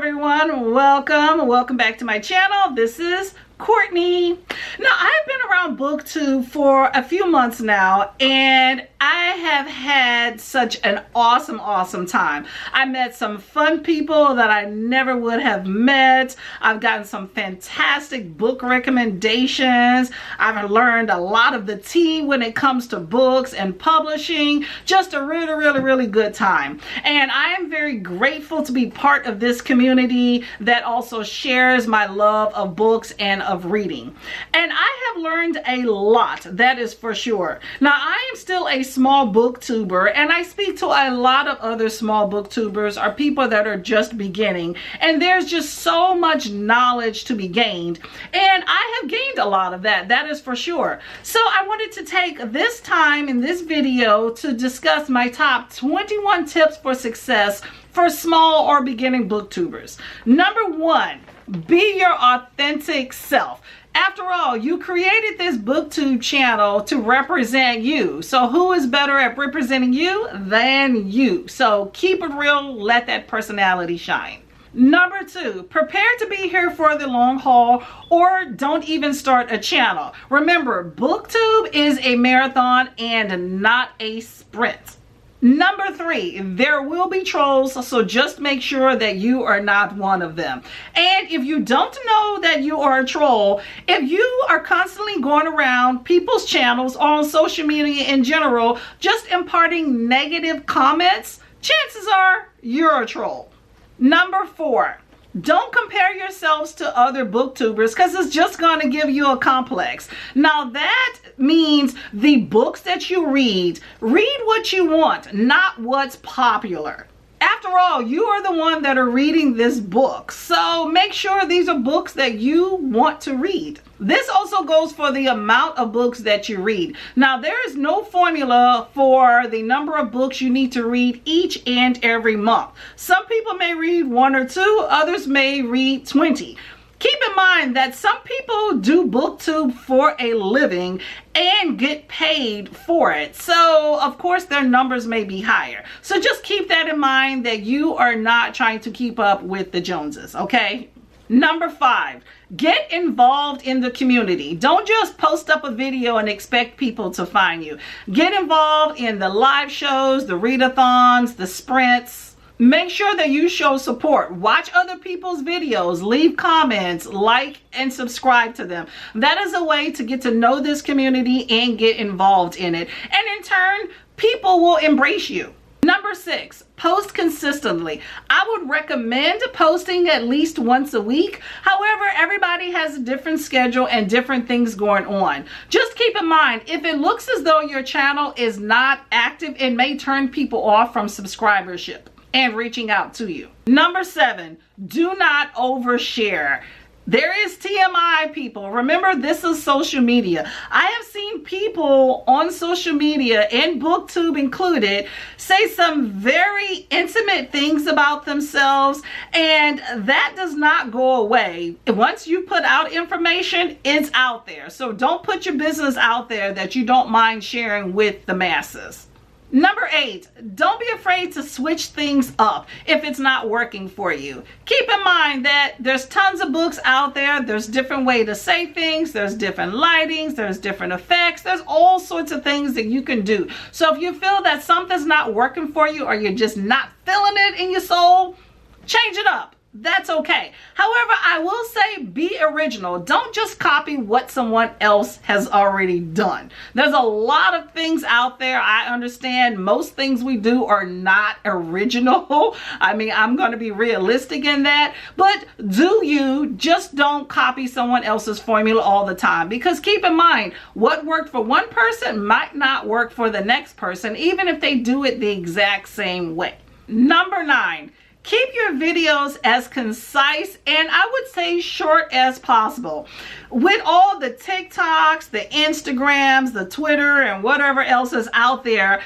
everyone, welcome back to my channel. This is Courtney. Now, I've been around BookTube for a few months now, and I have had such an awesome time. I met some fun people that I never would have met. I've gotten some fantastic book recommendations. I've learned a lot of the tea when it comes to books and publishing. Just a really good time. And I am very grateful to be part of this community that also shares my love of books and of reading. And I have learned a lot, that is for sure. Now, I am still a small booktuber, and I speak to a lot of other small booktubers or people that are just beginning, and there's just so much knowledge to be gained, and I have gained a lot of that is for sure. So I wanted to take this time in this video to discuss my top 21 tips for success for small or beginning booktubers. Number 1, be your authentic self. After all, you created this BookTube channel to represent you. So who is better at representing you than you? So keep it real, let that personality shine. Number 2, prepare to be here for the long haul, or don't even start a channel. Remember, BookTube is a marathon and not a sprint. Number 3, there will be trolls, so just make sure that you are not one of them. And if you don't know that you are a troll, if you are constantly going around people's channels or on social media in general, just imparting negative comments, chances are you're a troll. Number 4, don't compare yourselves to other booktubers, because it's just going to give you a complex. Now, that means the books that you read what you want, not what's popular. After all, you are the one that are reading this book, so make sure these are books that you want to read. This also goes for the amount of books that you read. Now, there is no formula for the number of books you need to read each and every month. Some people may read 1 or 2, others may read 20. Keep in mind that some people do BookTube for a living and get paid for it. So, of course, their numbers may be higher. So just keep that in mind, that you are not trying to keep up with the Joneses, okay? Number 5, get involved in the community. Don't just post up a video and expect people to find you. Get involved in the live shows, the readathons, the sprints. Make sure that you show support. Watch other people's videos, leave comments, like and subscribe to them. That is a way to get to know this community and get involved in it. And in turn, people will embrace you. Number 6, post consistently. I would recommend posting at least once a week. However, everybody has a different schedule and different things going on. Just keep in mind, if it looks as though your channel is not active, it may turn people off from subscribership and reaching out to you. Number 7, do not overshare. There is TMI, people. Remember, this is social media. I have seen people on social media, and BookTube included, say some very intimate things about themselves, and that does not go away. Once you put out information, it's out there. So don't put your business out there that you don't mind sharing with the masses. Number 8, don't be afraid to switch things up if it's not working for you. Keep in mind that there's tons of books out there. There's different ways to say things. There's different lightings. There's different effects. There's all sorts of things that you can do. So if you feel that something's not working for you, or you're just not feeling it in your soul, change it up. That's okay. However, I will say, be original. Don't just copy what someone else has already done. There's a lot of things out there. I understand most things we do are not original. I mean, I'm going to be realistic in that. But do you, just don't copy someone else's formula all the time. Because keep in mind, what worked for one person might not work for the next person, even if they do it the exact same way. Number 9. Keep your videos as concise and I would say short as possible. With all the TikToks, the Instagrams, the Twitter, and whatever else is out there,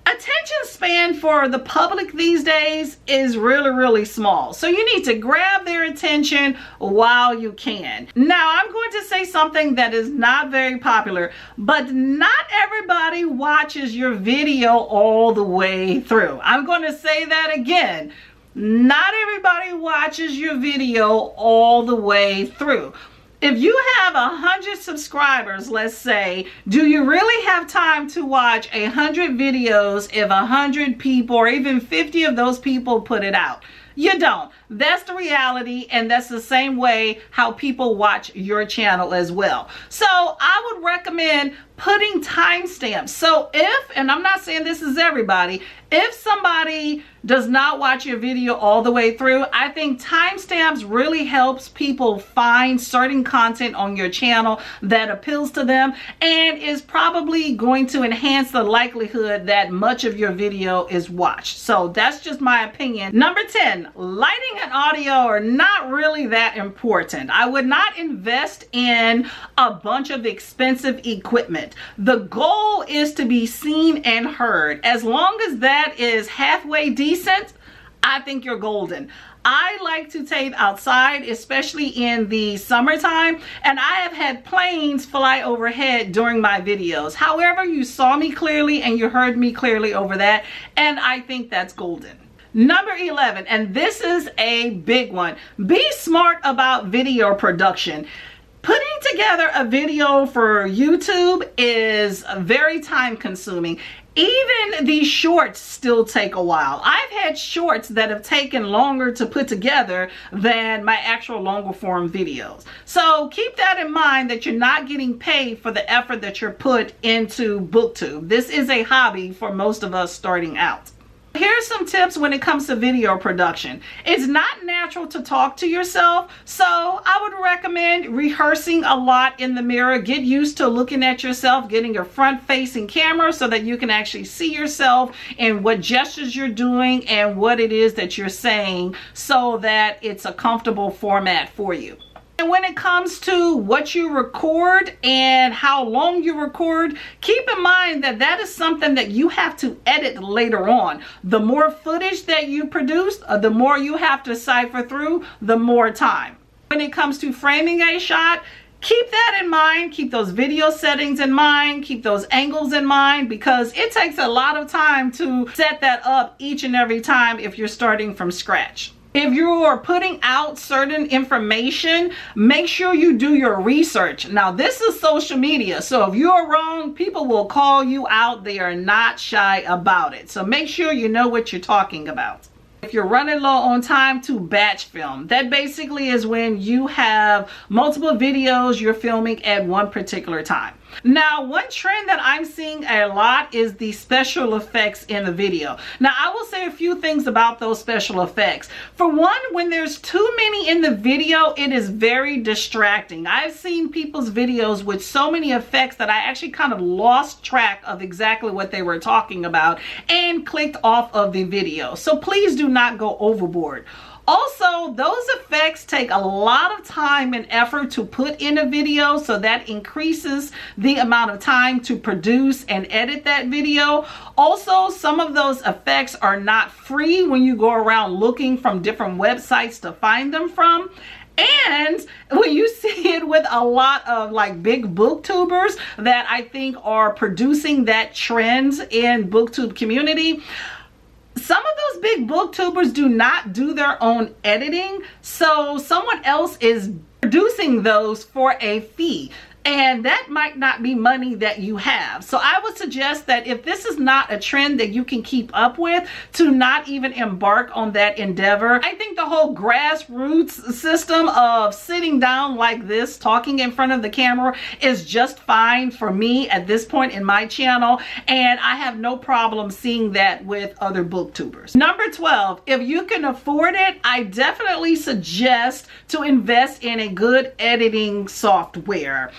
attention span for the public these days is really small. So you need to grab their attention while you can. Now, I'm going to say something that is not very popular, but not everybody watches your video all the way through. I'm going to say that again. Not everybody watches your video all the way through. If you have 100 subscribers, let's say, do you really have time to watch 100 videos if 100 people or even 50 of those people put it out? You don't. That's the reality, and that's the same way how people watch your channel as well. So I would recommend putting timestamps. So if, and I'm not saying this is everybody, if somebody does not watch your video all the way through, I think timestamps really helps people find certain content on your channel that appeals to them and is probably going to enhance the likelihood that much of your video is watched. So that's just my opinion. Number 10, lighting and audio are not really that important. I would not invest in a bunch of expensive equipment. The goal is to be seen and heard. As long as that is halfway decent, I think you're golden. I like to tape outside, especially in the summertime, and I have had planes fly overhead during my videos. However, you saw me clearly and you heard me clearly over that, and I think that's golden. Number 11, and this is a big one. Be smart about video production. Putting together a video for YouTube is very time consuming. Even these shorts still take a while. I've had shorts that have taken longer to put together than my actual longer form videos. So keep that in mind, that you're not getting paid for the effort that you're put into BookTube. This is a hobby for most of us starting out. Here's some tips when it comes to video production. It's not natural to talk to yourself, so I would recommend rehearsing a lot in the mirror. Get used to looking at yourself, getting a front-facing camera so that you can actually see yourself and what gestures you're doing and what it is that you're saying, so that it's a comfortable format for you. And when it comes to what you record and how long you record, keep in mind that that is something that you have to edit later on. The more footage that you produce, the more you have to cipher through, the more time. When it comes to framing a shot, keep that in mind. Keep those video settings in mind. Keep those angles in mind, because it takes a lot of time to set that up each and every time if you're starting from scratch. If you are putting out certain information, make sure you do your research. Now, this is social media, so if you're wrong, people will call you out. They are not shy about it. So make sure you know what you're talking about. If you're running low on time, to batch film. That basically is when you have multiple videos you're filming at one particular time. Now, one trend that I'm seeing a lot is the special effects in the video. Now, I will say a few things about those special effects. For one, when there's too many in the video, it is very distracting. I've seen people's videos with so many effects that I actually kind of lost track of exactly what they were talking about and clicked off of the video. So please do not go overboard. Also, those effects take a lot of time and effort to put in a video, so that increases the amount of time to produce and edit that video. Also, some of those effects are not free when you go around looking from different websites to find them from. And when you see it with a lot of like big booktubers that I think are producing that trend in booktube community, some of those big booktubers do not do their own editing, so someone else is producing those for a fee. And that might not be money that you have. So I would suggest that if this is not a trend that you can keep up with, to not even embark on that endeavor. I think the whole grassroots system of sitting down like this, talking in front of the camera, is just fine for me at this point in my channel. And I have no problem seeing that with other booktubers. Number 12, if you can afford it, I definitely suggest to invest in a good editing software.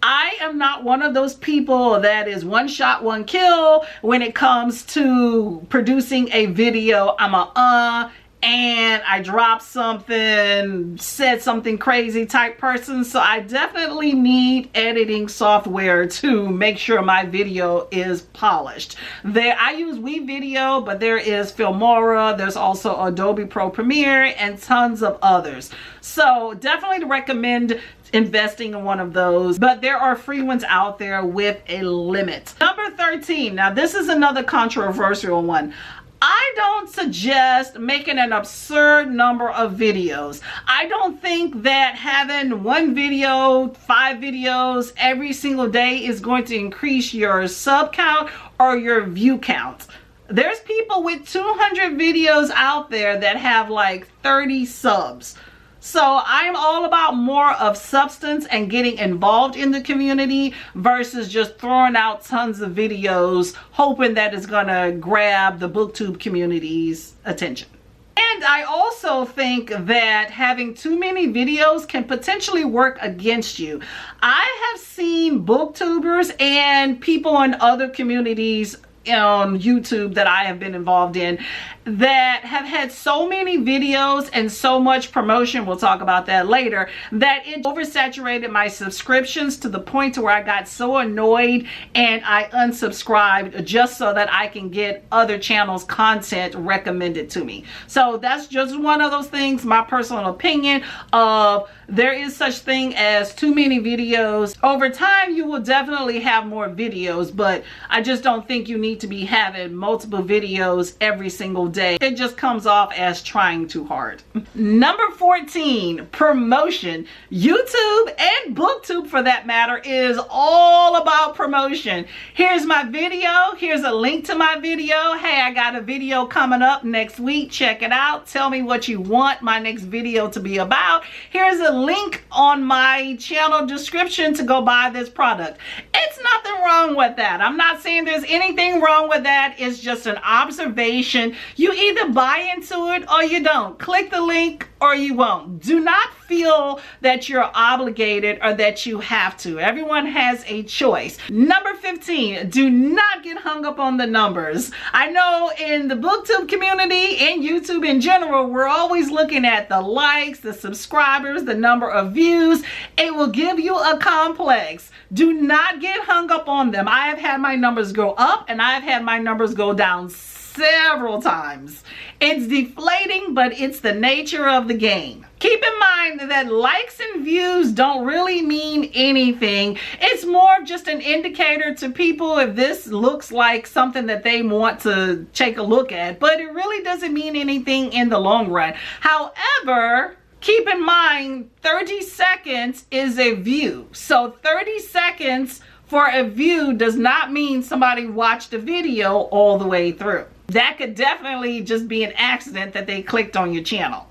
I am not one of those people that is one shot, one kill when it comes to producing a video. I'm and I dropped something, said something crazy type person. So I definitely need editing software to make sure my video is polished. I use WeVideo, but there is Filmora, there's also Adobe Pro Premiere, and tons of others. So definitely recommend investing in one of those, but there are free ones out there with a limit. Number 13, now this is another controversial one. I don't suggest making an absurd number of videos. I don't think that having one video, 5 videos every single day is going to increase your sub count or your view count. There's people with 200 videos out there that have like 30 subs. So I'm all about more of substance and getting involved in the community versus just throwing out tons of videos hoping that it's gonna grab the booktube community's attention. And I also think that having too many videos can potentially work against you. I have seen booktubers and people in other communities on YouTube that I have been involved in that have had so many videos and so much promotion, we'll talk about that later, that it oversaturated my subscriptions to the point to where I got so annoyed and I unsubscribed just so that I can get other channels' content recommended to me. So that's just one of those things, my personal opinion of there is such thing as too many videos. Over time, you will definitely have more videos, but I just don't think you need to be having multiple videos every single day. It just comes off as trying too hard. Number 14, promotion. YouTube and booktube for that matter is all about promotion. Here's my video. Here's a link to my video. Hey, I got a video coming up next week. Check it out. Tell me what you want my next video to be about. Here's a link on my channel description to go buy this product. It's nothing wrong with that. I'm not saying there's anything wrong with that. It's just an observation. You either buy into it or you don't. Click the link or you won't. Do not feel that you're obligated or that you have to. Everyone has a choice. Number 15, do not get hung up on the numbers. I know in the booktube community and YouTube in general, we're always looking at the likes, the subscribers, the number of views. It will give you a complex. Do not get hung up on them. I have had my numbers go up and I've had my numbers go down several times. It's deflating, but it's the nature of the game. Keep in mind that likes and views don't really mean anything. It's more of just an indicator to people if this looks like something that they want to take a look at, but it really doesn't mean anything in the long run. However, keep in mind 30 seconds is a view. So 30 seconds for a view does not mean somebody watched the video all the way through. That could definitely just be an accident that they clicked on your channel.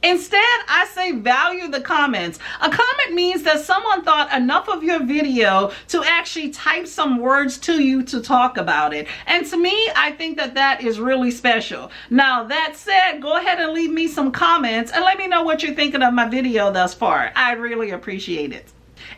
Instead, I say value the comments. A comment means that someone thought enough of your video to actually type some words to you to talk about it. And to me, I think that that is really special. Now, that said, go ahead and leave me some comments and let me know what you're thinking of my video thus far. I really appreciate it.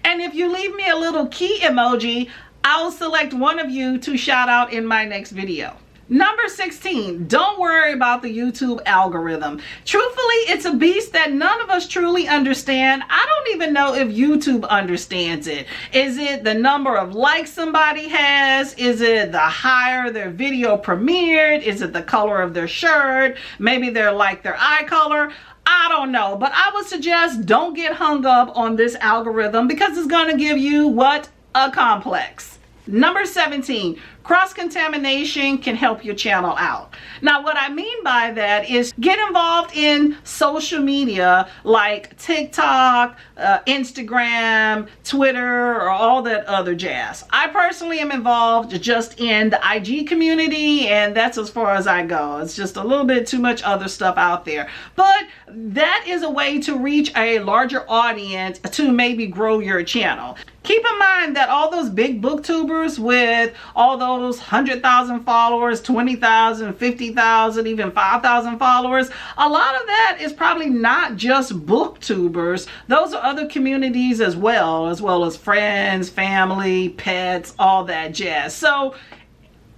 And if you leave me a little key emoji, I'll select one of you to shout out in my next video. Number 16, don't worry about the YouTube algorithm. Truthfully, it's a beast that none of us truly understand. I don't even know if YouTube understands it. Is it the number of likes somebody has? Is it the higher their video premiered? Is it the color of their shirt? Maybe they're like their eye color. I don't know, but I would suggest don't get hung up on this algorithm because it's going to give you what? A complex. Number 17, cross-contamination can help your channel out. Now, what I mean by that is get involved in social media like TikTok, Instagram, Twitter, or all that other jazz. I personally am involved just in the IG community, and that's as far as I go. It's just a little bit too much other stuff out there. But that is a way to reach a larger audience to maybe grow your channel. Keep in mind that all those big booktubers with all those 100,000 followers, 20,000, 50,000, even 5,000 followers, a lot of that is probably not just booktubers. Those are other communities as well as friends, family, pets, all that jazz. So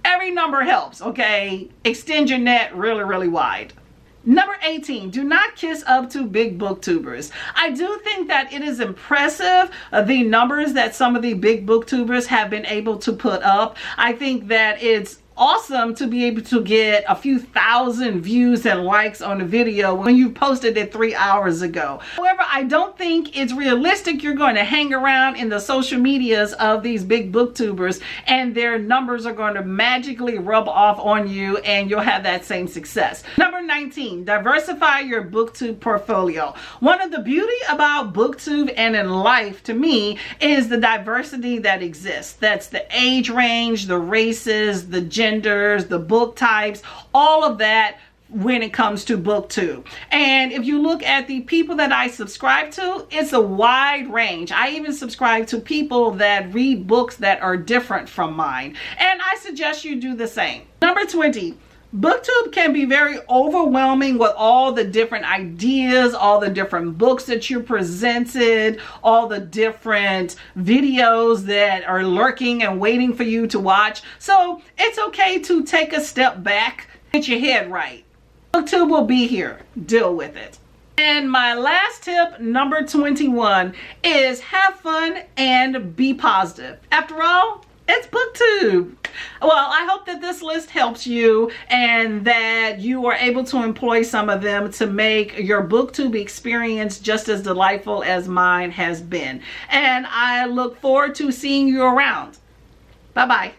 every number helps, okay? Extend your net really, really wide. Number 18, do not kiss up to big booktubers. I do think that it is impressive the numbers that some of the big booktubers have been able to put up. I think that it's awesome to be able to get a few thousand views and likes on a video when you posted it 3 hours ago. However, I don't think it's realistic you're going to hang around in the social medias of these big booktubers and their numbers are going to magically rub off on you and you'll have that same success. Number 19, diversify your booktube portfolio. One of the beauty about booktube and in life to me is the diversity that exists. That's the age range, the races, the genders, the book types, all of that when it comes to booktube. And if you look at the people that I subscribe to, it's a wide range. I even subscribe to people that read books that are different from mine, and I suggest you do the same. Number 20, booktube can be very overwhelming with all the different ideas, all the different books that you presented, all the different videos that are lurking and waiting for you to watch. So it's okay to take a step back, get your head right. Booktube will be here. Deal with it. And my last tip, number 21, is have fun and be positive. After all, it's booktube. Well, I hope that this list helps you and that you are able to employ some of them to make your booktube experience just as delightful as mine has been. And I look forward to seeing you around. Bye-bye.